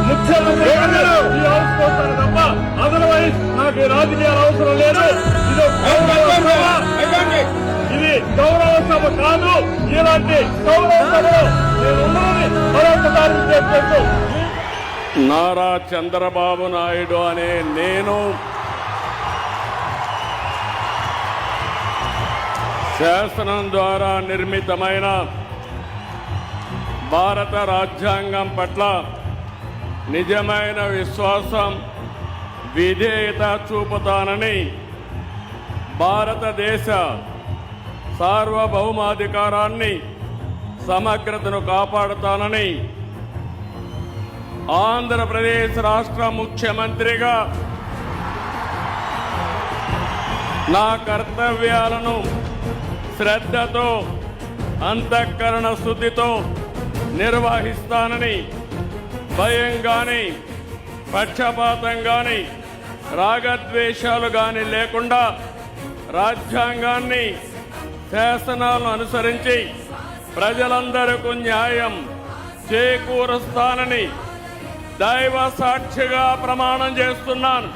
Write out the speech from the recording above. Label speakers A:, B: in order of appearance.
A: ముఖ్యమంత్రి తప్ప అదర్వైజ్ నాకు రాజకీయాలు అవసరం లేదు. ఇది గౌరవ సభ కాదు. ఇలాంటి గౌరవ సభలో నేను ఉన్నానని మరొకసారి చెప్పేస్తూ నారా చంద్రబాబు నాయుడు అనే నేను శాసనం ద్వారా నిర్మితమైన భారత రాజ్యాంగం పట్ల నిజమైన విశ్వాసం, విధేయత చూపుతానని, భారతదేశ సార్వభౌమాధికారాన్ని, సమగ్రతను కాపాడుతానని, ఆంధ్రప్రదేశ్ రాష్ట్ర ముఖ్యమంత్రిగా నా కర్తవ్యాలను శ్రద్ధతో, అంతఃకరణ శుద్ధితో నిర్వహిస్తానని, భయం గాని, పక్షపాతం గాని, రాగద్వేషాలు గాని లేకుండా రాజ్యాంగాన్ని, శాసనాలను అనుసరించి ప్రజలందరికీ న్యాయం చేకూరుస్తానని దైవ సాక్షిగా ప్రమాణం చేస్తున్నాను.